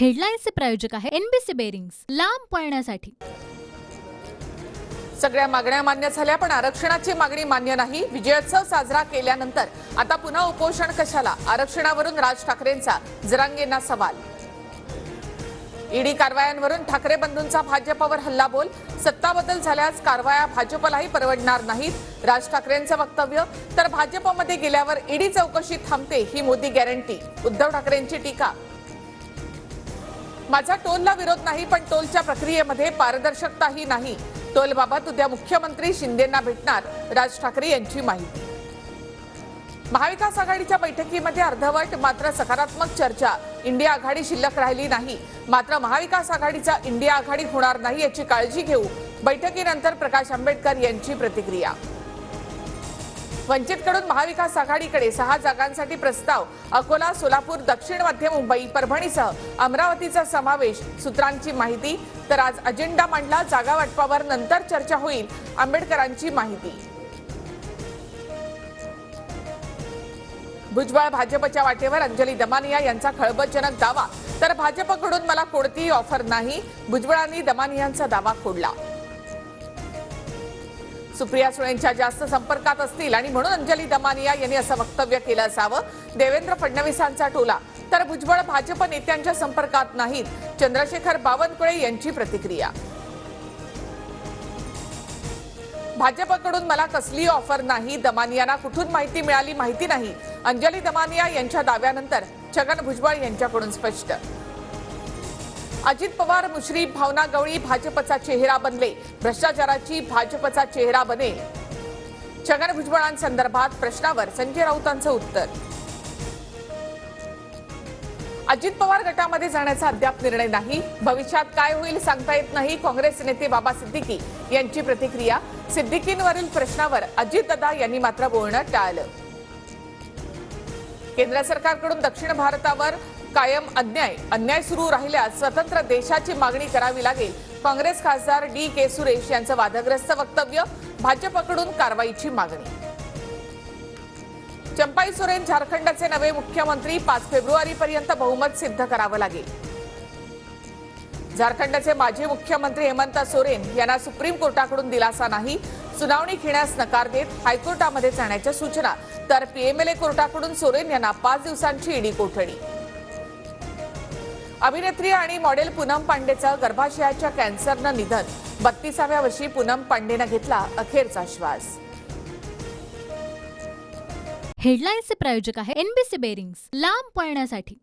हेडलाईन्सचे प्रायोजक आहे NBC bearings, लांब पळण्यासाठी। सगळ्या मागण्या मान्य झाल्या, पण आरक्षणाची मागणी मान्य नाही। विजयोत्सव साजरा केल्यानंतर आता पुन्हा उपोषण कशाला? आरक्षणावरून राज ठाकरेंचा जरांगेंना सवाल। ईडी कारवायांवरून ठाकरे बंधूंचा भाजपवर हल्लाबोल। सत्ता बदल झाल्यास कारवाया भाजपलाही परवडणार नाहीत, राज ठाकरेंचं वक्तव्य। तर भाजपमध्ये गेल्यावर ईडी चौकशी थांबते ही मोदी गॅरंटी, उद्धव ठाकरेंची टीका। माझा टोलला विरोध नाही, पण टोलच्या प्रक्रियेमध्ये पारदर्शकताही नाही। टोलबाबत उद्या मुख्यमंत्री शिंदेंना भेटणार, राज ठाकरे यांची माहिती। महाविकास आघाडीच्या बैठकीमध्ये अर्धवट मात्र सकारात्मक चर्चा। इंडिया आघाडी शिल्लक राहिली नाही, मात्र महाविकास आघाडीचा इंडिया आघाडी होणार नाही याची काळजी घेऊ। बैठकीनंतर प्रकाश आंबेडकर यांची प्रतिक्रिया। वंचितकडून महाविकास आघाडीकडे 6 जागांसाठी प्रस्ताव। अकोला, सोलापूर, दक्षिण मध्य मुंबई, परभणीसह अमरावतीचा समावेश, सूत्रांची माहिती। तर आज अजेंडा मांडला, जागा वाटपावर नंतर चर्चा होईल, आंबेडकरांची माहिती। भुजबळ भाजपच्या वाटेवर, अंजली दमानिया यांचा खळबळजनक दावा। तर भाजपकडून मला कोणतीही ऑफर नाही, भुजबळांनी दमानियांचा दावा खोडला। सुप्रिया सुळेंच्या जास्त संपर्कात असतील आणि म्हणून अंजली दमानिया यांनी असं वक्तव्य केलं असावं, देवेंद्र फडणवीसांचा टोला। तर भुजबळ भाजप नेत्यांच्या संपर्कात नाहीत, चंद्रशेखर बावनकुळे यांची प्रतिक्रिया। भाजपकडून मला कसली ऑफर नाही, दमानियांना कुठून माहिती मिळाली माहिती नाही, अंजली दमानिया यांच्या दाव्यानंतर छगन भुजबळ यांच्याकडून स्पष्ट। अजित पवार, मुश्रीफ, भावना गवळी भाजपचा चेहरा बनले, भ्रष्टाचाराची भाजपचा चेहरा बनेल। छगन भुजबळांसंदर्भात प्रश्नावर संजय राऊतांचं उत्तर। अजित पवार गटामध्ये जाण्याचा अद्याप निर्णय नाही, भविष्यात काय होईल सांगता येत नाही, काँग्रेस नेते बाबा सिद्दीकी यांची प्रतिक्रिया। सिद्दीकींवरील प्रश्नावर अजितदादा यांनी मात्र बोलणं टाळलं। केंद्र सरकारकडून दक्षिण भारतावर कायम अन्याय सुरू राहिल्यास स्वतंत्र देशाची मागणी करावी लागेल, काँग्रेस खासदार डी.के. सुरेश यांचं वादग्रस्त वक्तव्य। भाजपकडून कारवाईची मागणी। चंपाई सोरेन झारखंडचे नवे मुख्यमंत्री, 5 फेब्रुवारीपर्यंत बहुमत सिद्ध करावं लागेल। झारखंडचे माजी मुख्यमंत्री हेमंत सोरेन यांना सुप्रीम कोर्टाकडून दिलासा नाही, सुनावणी घेण्यास नकार देत हायकोर्टामध्ये जाण्याच्या सूचना। तर पीएमएलए कोर्टाकडून सोरेन यांना 5 दिवसांची ईडी कोठडी। अभिनेत्री आणि मॉडेल पूनम पांडेचं गर्भाशयाच्या कॅन्सरनं निधन, 32व्या वर्षी पूनम पांडेनं घेतला अखेरचा श्वास। हेडलाईन्सचे प्रायोजक आहे एनबीसी बेरिंग्स, लांब पळण्यासाठी।